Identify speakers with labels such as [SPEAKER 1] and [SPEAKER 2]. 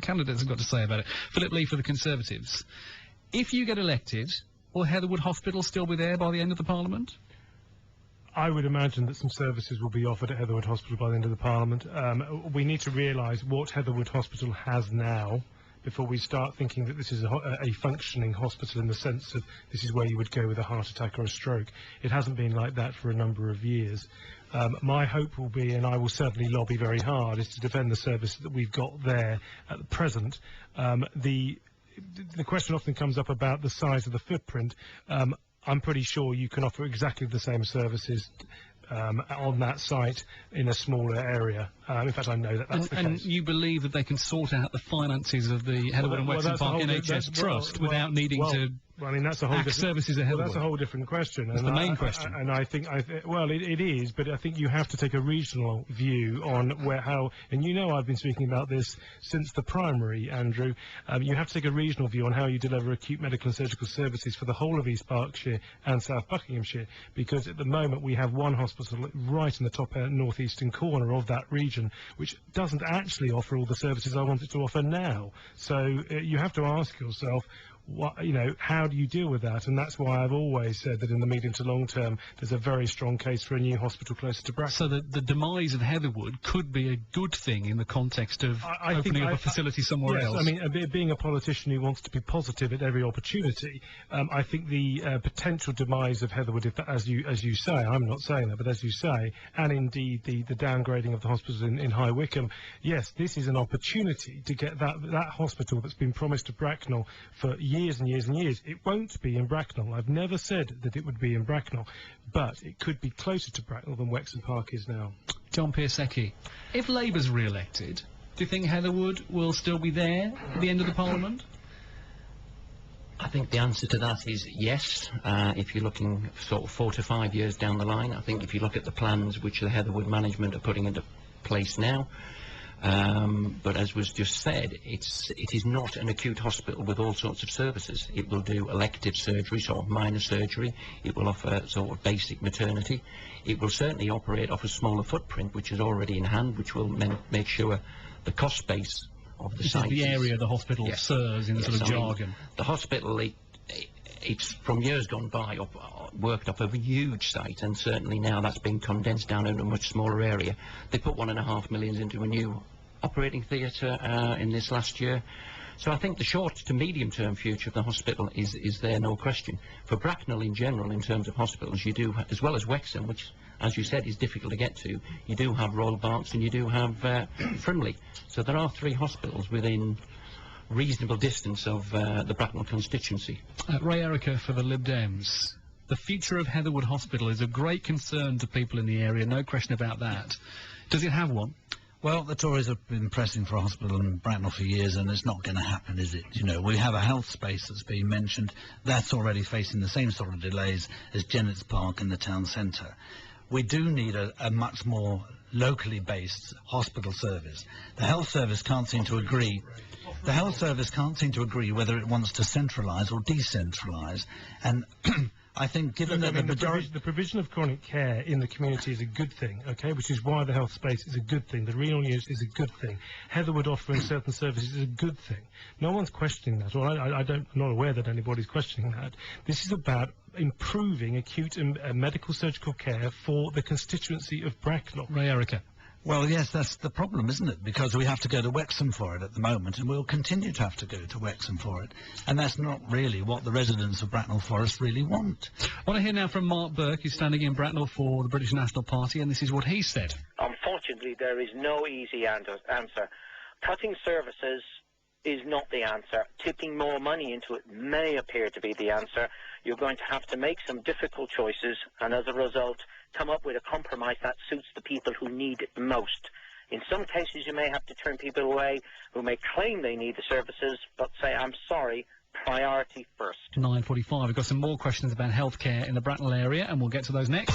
[SPEAKER 1] candidates have got to say about it. Philip Lee for the Conservatives. If you get elected, will Heatherwood Hospital still be there by the end of the Parliament?
[SPEAKER 2] I would imagine that some services will be offered at Heatherwood Hospital by the end of the Parliament. We need to realise what Heatherwood Hospital has now before we start thinking that this is a functioning hospital in the sense of this is where you would go with a heart attack or a stroke. It hasn't been like that for a number of years. My hope will be, and I will certainly lobby very hard, is to defend the service that we've got there at the present. The question often comes up about the size of the footprint. I'm pretty sure you can offer exactly the same services on that site in a smaller area. In fact, I know that that's the case.
[SPEAKER 1] And you believe that they can sort out the finances of the Heatherwood and Wexham Park NHS Trust without needing to
[SPEAKER 2] I mean, that's a whole
[SPEAKER 1] services at Heatherwood?
[SPEAKER 2] That's a whole different question.
[SPEAKER 1] That's the main question.
[SPEAKER 2] And I think, well, it is, but I think you have to take a regional view on how, and you know I've been speaking about this since the primary, Andrew. You have to take a regional view on how you deliver acute medical and surgical services for the whole of East Berkshire and South Buckinghamshire, because at the moment we have one hospital right in the top northeastern corner of that region, which doesn't actually offer all the services I want it to offer now. So you have to ask yourself, how do you deal with that? And that's why I've always said that in the medium to long term, there's a very strong case for a new hospital closer to Bracknell.
[SPEAKER 1] So the demise of Heatherwood could be a good thing in the context of opening up a facility somewhere else.
[SPEAKER 2] I mean, being a politician who wants to be positive at every opportunity, I think the potential demise of Heatherwood, as you say, I'm not saying that, but as you say, and indeed the downgrading of the hospital in High Wycombe, yes, this is an opportunity to get that hospital that's been promised to Bracknell for years and years and years. It won't be in Bracknell. I've never said that it would be in Bracknell, but it could be closer to Bracknell than Wexham Park is now.
[SPEAKER 1] John Piasecki, if Labour's re-elected, do you think Heatherwood will still be there at the end of the Parliament?
[SPEAKER 3] I think the answer to that is yes. If you're looking sort of 4 to 5 years down the line, I think if you look at the plans which the Heatherwood management are putting into place now, but as was just said, it is not an acute hospital with all sorts of services. It will do elective surgery, sort of minor surgery. It will offer sort of basic maternity. It will certainly operate off a smaller footprint, which is already in hand, which will make sure the cost base of the site.
[SPEAKER 1] This is the area the hospital serves in the sort of jargon.
[SPEAKER 3] The hospital, it's from years gone by worked up a huge site, and certainly now that's been condensed down into a much smaller area. They put £1.5 million into a new operating theatre in this last year. So I think the short to medium term future of the hospital is there, no question. For Bracknell in general, in terms of hospitals, you do, as well as Wexham, which, as you said, is difficult to get to, you do have Royal Berks and you do have Frimley. So there are 3 hospitals within reasonable distance of the Bracknell constituency.
[SPEAKER 1] Ray Erica for the Lib Dems. The future of Heatherwood Hospital is of great concern to people in the area, no question about that. Does it have one?
[SPEAKER 4] Well, the Tories have been pressing for a hospital in Bracknell for years, and it's not going to happen, is it? You know, we have a Heathspace that's been mentioned. That's already facing the same sort of delays as Jennet's Park in the town centre. We do need a much more locally based hospital service. The health service can't seem to agree. The health service can't seem to agree whether it wants to centralise or decentralise, and I think given that the
[SPEAKER 2] provision of chronic care in the community is a good thing, okay, which is why the health space is a good thing. The renal use is a good thing. Heatherwood offering certain services is a good thing. No one's questioning that, or I'm not aware that anybody's questioning that. This is about improving acute and medical surgical care for the constituency of Bracknell.
[SPEAKER 1] Ray Erica.
[SPEAKER 4] Well, yes, that's the problem, isn't it? Because we have to go to Wexham for it at the moment, and we'll continue to have to go to Wexham for it. And that's not really what the residents of Bracknell Forest really want.
[SPEAKER 1] I want to hear now from Mark Burke, who's standing in Bracknell for the British National Party, and this is what he said.
[SPEAKER 5] Unfortunately, there is no easy answer. Cutting services is not the answer. Tipping more money into it may appear to be the answer. You're going to have to make some difficult choices, and as a result, come up with a compromise that suits the people who need it most. In some cases, you may have to turn people away who may claim they need the services, but say, I'm sorry, priority first.
[SPEAKER 1] 9:45. We've got some more questions about healthcare in the Bracknell area, and we'll get to those next.